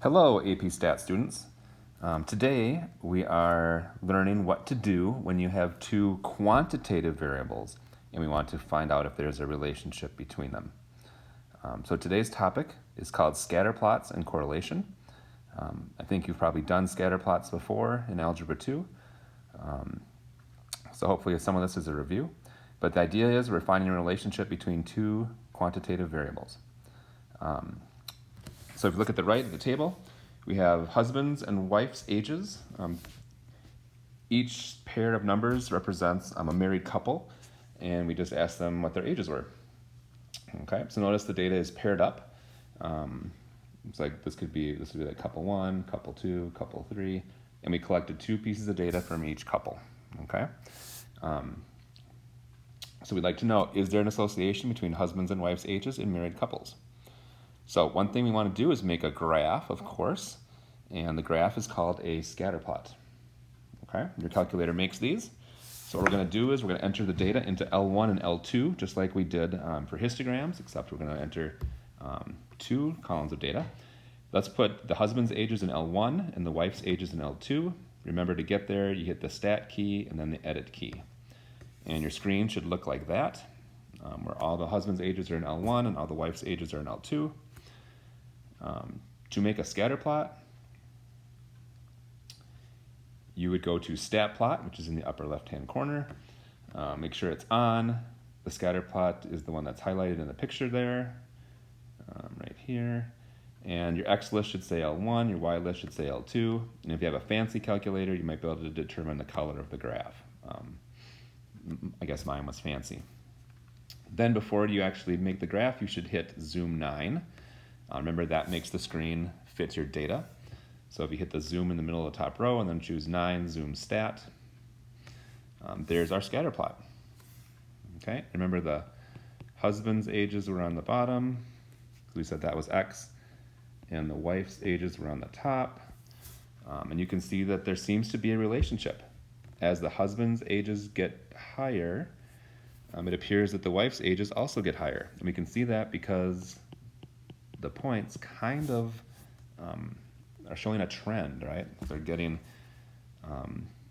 Hello, AP Stat students. Today we are learning what to do when you have two quantitative variables and we want to find out if there's a relationship between them. So today's topic is called scatter plots and correlation. I think you've probably done scatter plots before in Algebra 2. So hopefully some of this is a review. But the idea is we're finding a relationship between two quantitative variables. So if you look at the right of the table, we have husbands and wives' ages. Each pair of numbers represents a married couple, and we just ask them what their ages were. Okay, so notice the data is paired up. It's like this would be like couple 1, couple 2, couple 3, and we collected 2 pieces of data from each couple. Okay, so we'd like to know, is there an association between husbands and wives' ages in married couples? So one thing we want to do is make a graph, of course, and the graph is called a scatter plot. Okay, your calculator makes these. So what we're going to do is we're going to enter the data into L1 and L2, just like we did for histograms, except we're going to enter 2 columns of data. Let's put the husband's ages in L1 and the wife's ages in L2. Remember, to get there, you hit the stat key and then the edit key. And your screen should look like that, where all the husband's ages are in L1 and all the wife's ages are in L2. To make a scatter plot, you would go to stat plot, which is in the upper left-hand corner. Make sure it's on. The scatter plot is the one that's highlighted in the picture there, right here. And your X list should say L1, your Y list should say L2. And if you have a fancy calculator, you might be able to determine the color of the graph. I guess mine was fancy. Then before you actually make the graph, you should hit zoom 9. Remember, that makes the screen fit your data. So if you hit the zoom in the middle of the top row and then choose 9, zoom stat, there's our scatter plot. Okay, remember the husband's ages were on the bottom, because we said that was X, and the wife's ages were on the top. And you can see that there seems to be a relationship. As the husband's ages get higher, it appears that the wife's ages also get higher. And we can see that because the points kind of are showing a trend, right? They're getting,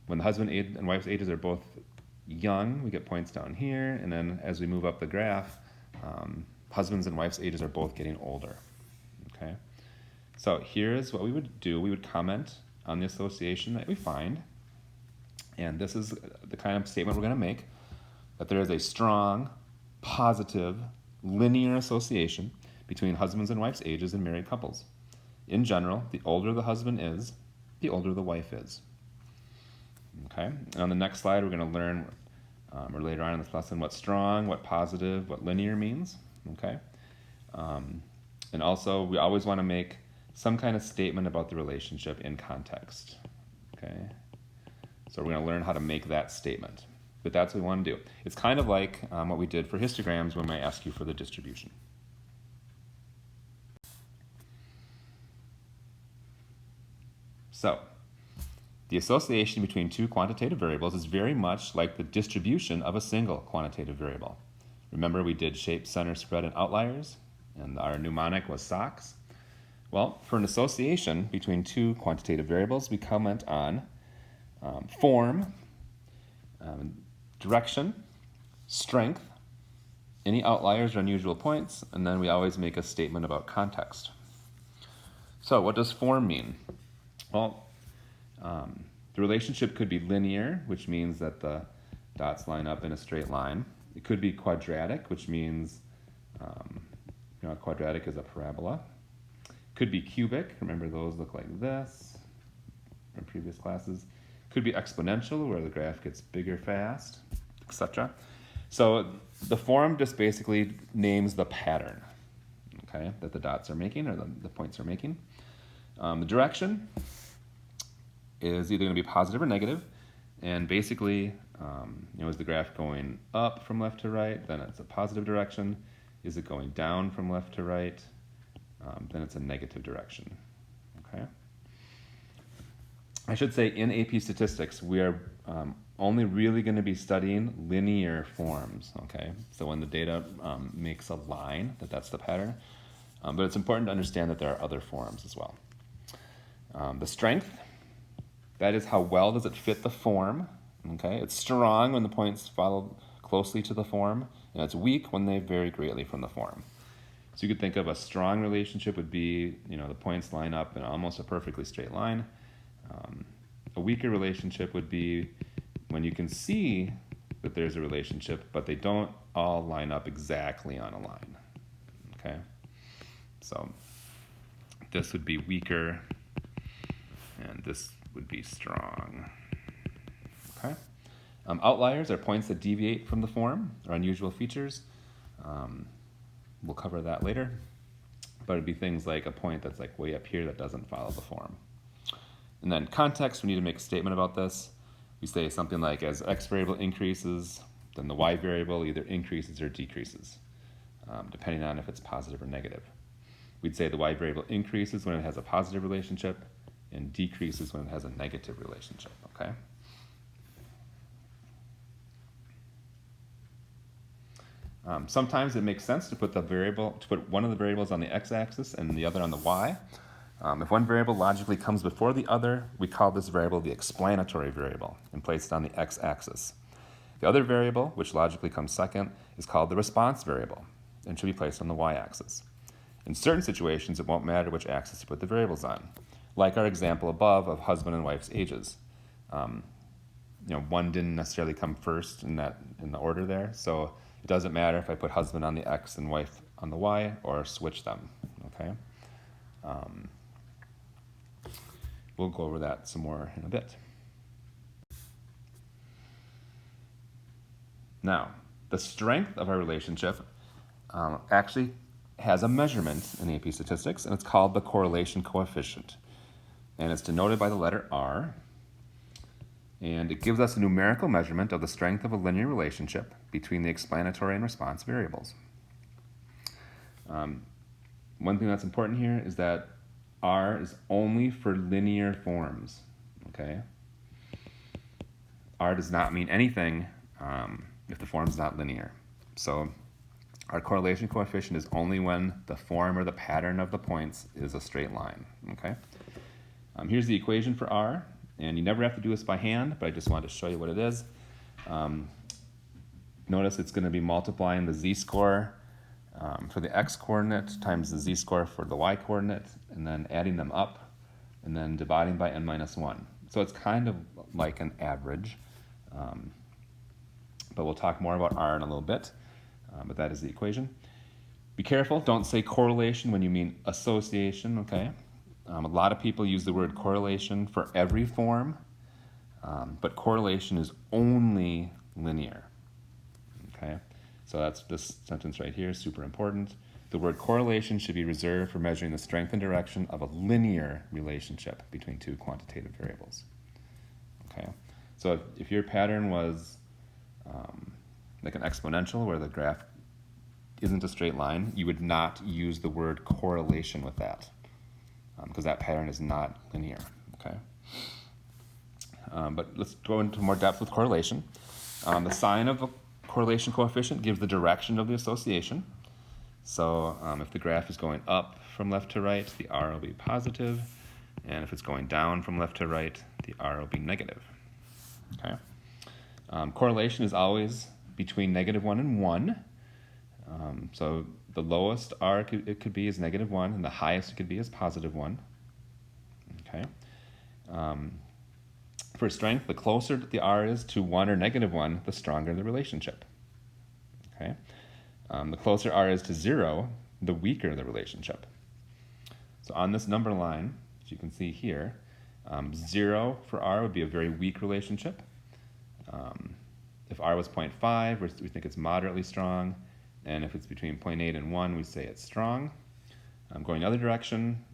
when the husband and wife's ages are both young, we get points down here, and then as we move up the graph, husbands and wives' ages are both getting older, okay? So here's what we would do. We would comment on the association that we find, and this is the kind of statement we're gonna make, that there is a strong, positive, linear association between husbands and wives' ages in married couples. In general, the older the husband is, the older the wife is. Okay, and on the next slide, we're going to learn, or later on in this lesson, what strong, what positive, what linear means. Okay, and also we always want to make some kind of statement about the relationship in context. Okay, so we're going to learn how to make that statement. But that's what we want to do. It's kind of like what we did for histograms when I ask you for the distribution. So, the association between two quantitative variables is very much like the distribution of a single quantitative variable. Remember, we did shape, center, spread, and outliers, and our mnemonic was socks. Well, for an association between two quantitative variables, we comment on form, direction, strength, any outliers or unusual points, and then we always make a statement about context. So, what does form mean? Well, the relationship could be linear, which means that the dots line up in a straight line. It could be quadratic, which means a quadratic is a parabola. It could be cubic. Remember, those look like this from previous classes. It could be exponential, where the graph gets bigger fast, etc. So the form just basically names the pattern, okay, that the dots are making, or the points are making. The direction is either going to be positive or negative, and basically, is the graph going up from left to right? Then it's a positive direction. Is it going down from left to right? Then it's a negative direction. Okay. I should say, in AP Statistics, we are only really going to be studying linear forms. Okay. So when the data makes a line, that's the pattern. But it's important to understand that there are other forms as well. The strength, that is how well does it fit the form. Okay, it's strong when the points follow closely to the form, and it's weak when they vary greatly from the form. So you could think of a strong relationship would be, the points line up in almost a perfectly straight line. A weaker relationship would be when you can see that there's a relationship, but they don't all line up exactly on a line. Okay, so this would be weaker, and this would be strong. Okay. Outliers are points that deviate from the form or unusual features. We'll cover that later, but it'd be things like a point that's like way up here that doesn't follow the form. And then context, we need to make a statement about this. We say something like, as x variable increases, then the y variable either increases or decreases, depending on if it's positive or negative. We'd say the y variable increases when it has a positive relationship and decreases when it has a negative relationship, okay? Sometimes it makes sense to put one of the variables on the x-axis and the other on the y. If one variable logically comes before the other, we call this variable the explanatory variable and place it on the x-axis. The other variable, which logically comes second, is called the response variable and should be placed on the y-axis. In certain situations, it won't matter which axis you put the variables on, like our example above of husband and wife's ages. One didn't necessarily come first in the order there, so it doesn't matter if I put husband on the x and wife on the y or switch them, okay? We'll go over that some more in a bit. Now, the strength of our relationship actually has a measurement in AP statistics, and it's called the correlation coefficient. And it's denoted by the letter R. And it gives us a numerical measurement of the strength of a linear relationship between the explanatory and response variables. One thing that's important here is that R is only for linear forms, okay? R does not mean anything if the form's not linear. So our correlation coefficient is only when the form or the pattern of the points is a straight line, okay? Here's the equation for R. And you never have to do this by hand, but I just wanted to show you what it is. Notice it's going to be multiplying the z-score for the x-coordinate times the z-score for the y-coordinate, and then adding them up, and then dividing by n minus 1. So it's kind of like an average. But we'll talk more about R in a little bit, but that is the equation. Be careful, don't say correlation when you mean association, okay? A lot of people use the word correlation for every form, but correlation is only linear, okay? So that's this sentence right here, super important. The word correlation should be reserved for measuring the strength and direction of a linear relationship between two quantitative variables, okay? So if your pattern was like an exponential where the graph isn't a straight line, you would not use the word correlation with that, because that pattern is not linear, okay? But let's go into more depth with correlation. The sign of a correlation coefficient gives the direction of the association. So if the graph is going up from left to right, the R will be positive, and if it's going down from left to right, the R will be negative, okay? Correlation is always between -1 and 1. So the lowest R it could be is -1, and the highest it could be is +1. Okay. For strength, the closer the R is to 1 or -1, the stronger the relationship. Okay. The closer R is to 0, the weaker the relationship. So on this number line, as you can see here, 0 for R would be a very weak relationship. If R was 0.5, we think it's moderately strong. And if it's between 0.8 and 1, we say it's strong. Going the other direction,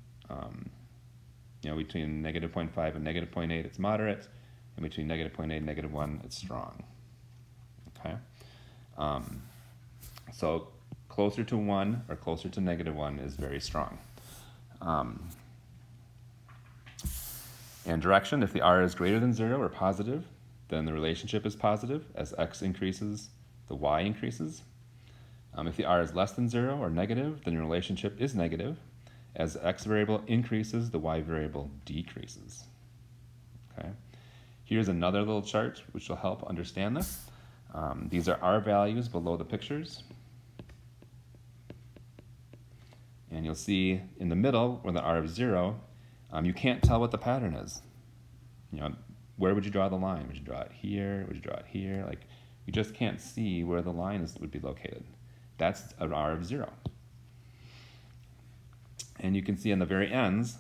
between -0.5 and -0.8, it's moderate. And between -0.8 and -1, it's strong. Okay? So closer to 1 or closer to -1 is very strong. And direction, if the R is greater than 0 or positive, then the relationship is positive. As x increases, the y increases. If the R is less than 0 or negative, then the relationship is negative. As the x variable increases, the y variable decreases. Okay. Here's another little chart which will help understand this. These are R values below the pictures. And you'll see in the middle, where the R of 0, you can't tell what the pattern is. You know, where would you draw the line? Would you draw it here? Would you draw it here? Like, you just can't see where the line would be located. That's an R of 0. And you can see on the very ends,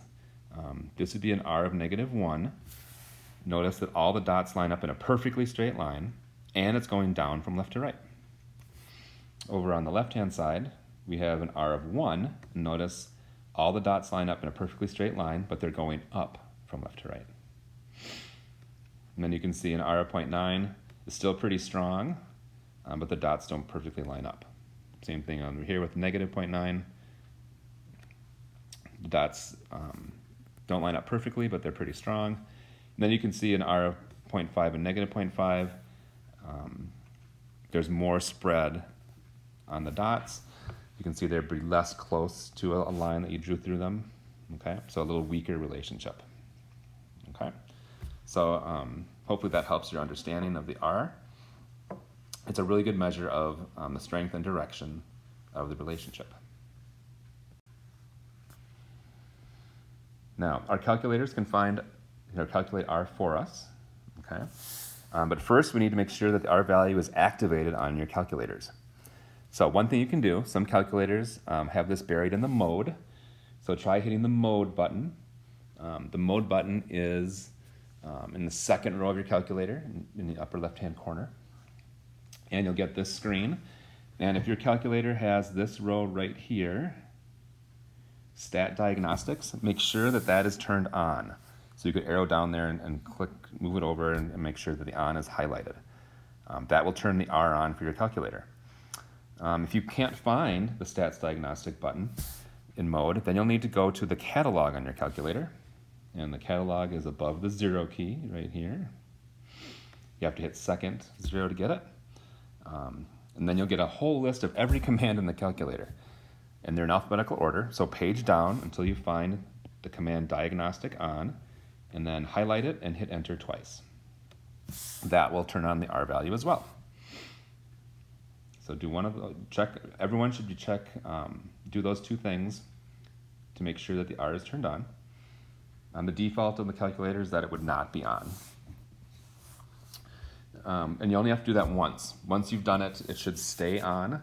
this would be an R of -1. Notice that all the dots line up in a perfectly straight line, and it's going down from left to right. Over on the left-hand side, we have an R of 1. Notice all the dots line up in a perfectly straight line, but they're going up from left to right. And then you can see an R of 0.9 is still pretty strong, but the dots don't perfectly line up. Same thing over here with -0.9. The dots don't line up perfectly, but they're pretty strong. And then you can see an R of 0.5 and -0.5. There's more spread on the dots. You can see they're pretty less close to a line that you drew through them. Okay, so a little weaker relationship. Okay, so hopefully that helps your understanding of the R. It's a really good measure of the strength and direction of the relationship. Now, our calculators can calculate R for us. Okay, but first we need to make sure that the R value is activated on your calculators. So one thing you can do, some calculators have this buried in the mode. So try hitting the mode button. The mode button is in the second row of your calculator in the upper left-hand corner. And you'll get this screen. And if your calculator has this row right here, Stat Diagnostics, make sure that that is turned on. So you could arrow down there and click, move it over and make sure that the on is highlighted. That will turn the R on for your calculator. If you can't find the Stats Diagnostic button in mode, then you'll need to go to the catalog on your calculator. And the catalog is above the 0 key right here. You have to hit second 0 to get it. And then you'll get a whole list of every command in the calculator. And they're in alphabetical order, so page down until you find the command diagnostic on, and then highlight it and hit enter twice. That will turn on the R value as well. So do everyone should do those two things to make sure that the R is turned on. The default of the calculator is that it would not be on. And you only have to do that once. Once you've done it, it should stay on.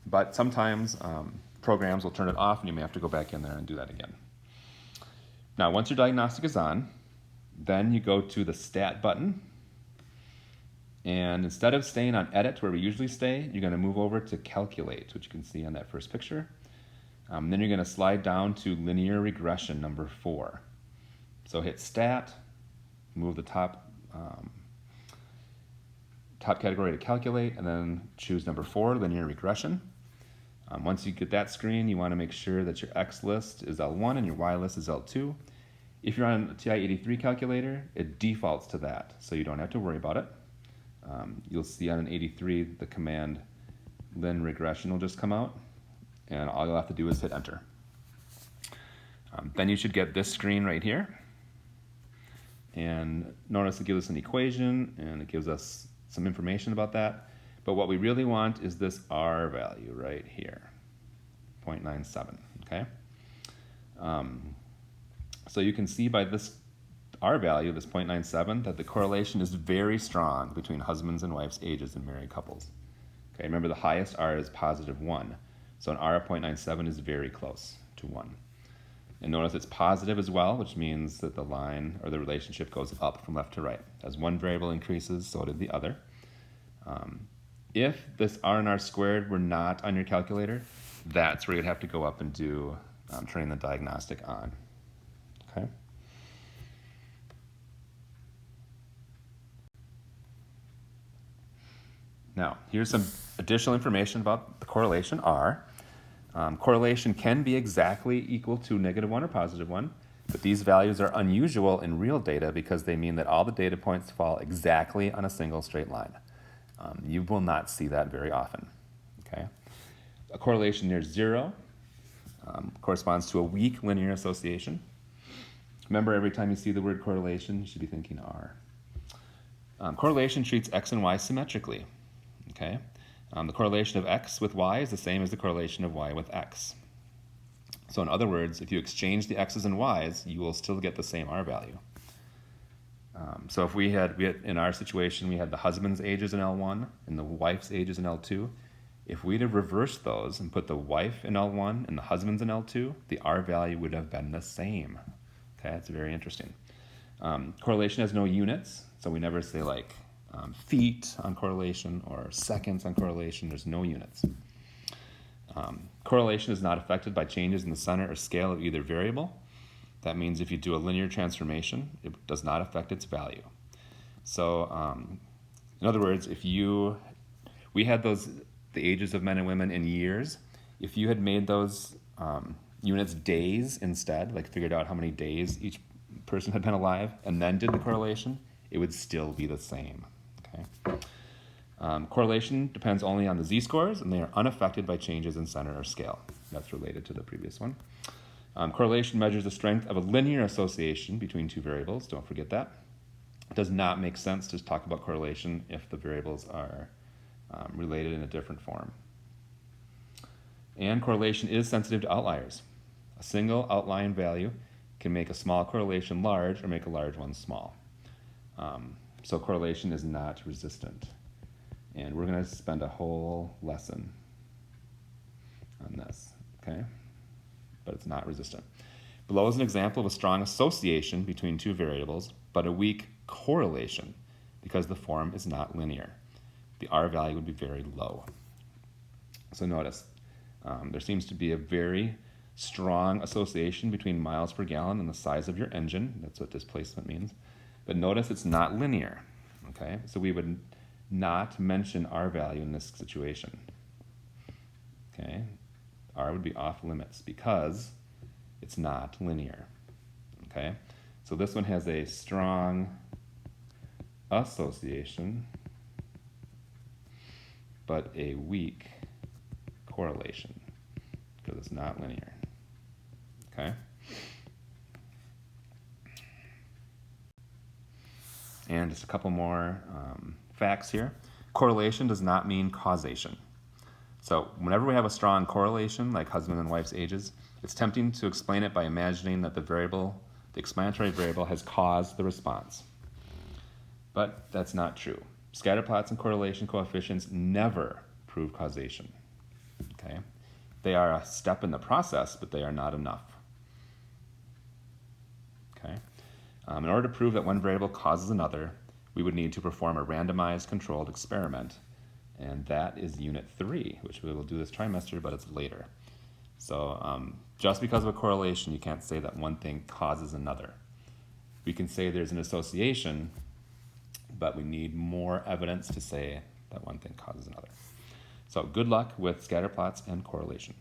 But sometimes programs will turn it off and you may have to go back in there and do that again. Now, once your diagnostic is on, then you go to the Stat button. And instead of staying on Edit, where we usually stay, you're going to move over to Calculate, which you can see on that first picture. Then you're going to slide down to Linear Regression number 4. So hit Stat, move the top category to Calculate, and then choose number 4, Linear Regression. Once you get that screen, you want to make sure that your X list is L1 and your Y list is L2. If you're on a TI-83 calculator, it defaults to that, so you don't have to worry about it. You'll see on an 83, the command lin regression will just come out, and all you'll have to do is hit enter. Then you should get this screen right here. And notice it gives us an equation, and it gives us some information about that. But what we really want is this R value right here, 0.97, okay? So you can see by this R value, this 0.97, that the correlation is very strong between husbands and wives' ages in married couples. Okay, remember the highest R is +1. So an R of 0.97 is very close to 1. And notice it's positive as well, which means that the line or the relationship goes up from left to right. As one variable increases, so did the other. If this R and R squared were not on your calculator, that's where you'd have to go up and do turning the diagnostic on. Okay. Now, here's some additional information about the correlation R. Correlation can be exactly equal to -1 or +1, but these values are unusual in real data because they mean that all the data points fall exactly on a single straight line. You will not see that very often. Okay? A correlation near 0 corresponds to a weak linear association. Remember, every time you see the word correlation, you should be thinking R. Correlation treats X and Y symmetrically. Okay? The correlation of X with Y is the same as the correlation of Y with X. So in other words, if you exchange the X's and Y's, you will still get the same R value. So if we had in our situation, we had the husband's ages in L1 and the wife's ages in L2. If we'd have reversed those and put the wife in L1 and the husband's in L2, the R value would have been the same. Okay, that's very interesting. Correlation has no units, so we never say like feet on correlation or seconds on correlation. There's no units. Correlation is not affected by changes in the center or scale of either variable. That means if you do a linear transformation, it does not affect its value. So in other words, we had the ages of men and women in years. If you had made those units days instead, like figured out how many days each person had been alive, and then did the correlation, it would still be the same. Okay. Correlation depends only on the z-scores, and they are unaffected by changes in center or scale. That's related to the previous one. Correlation measures the strength of a linear association between two variables. Don't forget that. It does not make sense to talk about correlation if the variables are related in a different form. And correlation is sensitive to outliers. A single outlier value can make a small correlation large or make a large one small. So correlation is not resistant. And we're going to spend a whole lesson on this, okay? But it's not resistant. Below is an example of a strong association between two variables, but a weak correlation because the form is not linear. The R value would be very low. So notice, there seems to be a very strong association between miles per gallon and the size of your engine. That's what displacement means. But notice it's not linear, okay? So we would not mention R value in this situation, okay? R would be off limits because it's not linear, okay? So this one has a strong association, but a weak correlation because it's not linear, okay? And just a couple more facts here. Correlation does not mean causation. So whenever we have a strong correlation, like husband and wife's ages, it's tempting to explain it by imagining that the explanatory variable has caused the response. But that's not true. Scatter plots and correlation coefficients never prove causation, okay? They are a step in the process, but they are not enough, okay? In order to prove that one variable causes another, we would need to perform a randomized controlled experiment. And that is Unit 3, which we will do this trimester, but it's later. So just because of a correlation, you can't say that one thing causes another. We can say there's an association, but we need more evidence to say that one thing causes another. So good luck with scatter plots and correlation.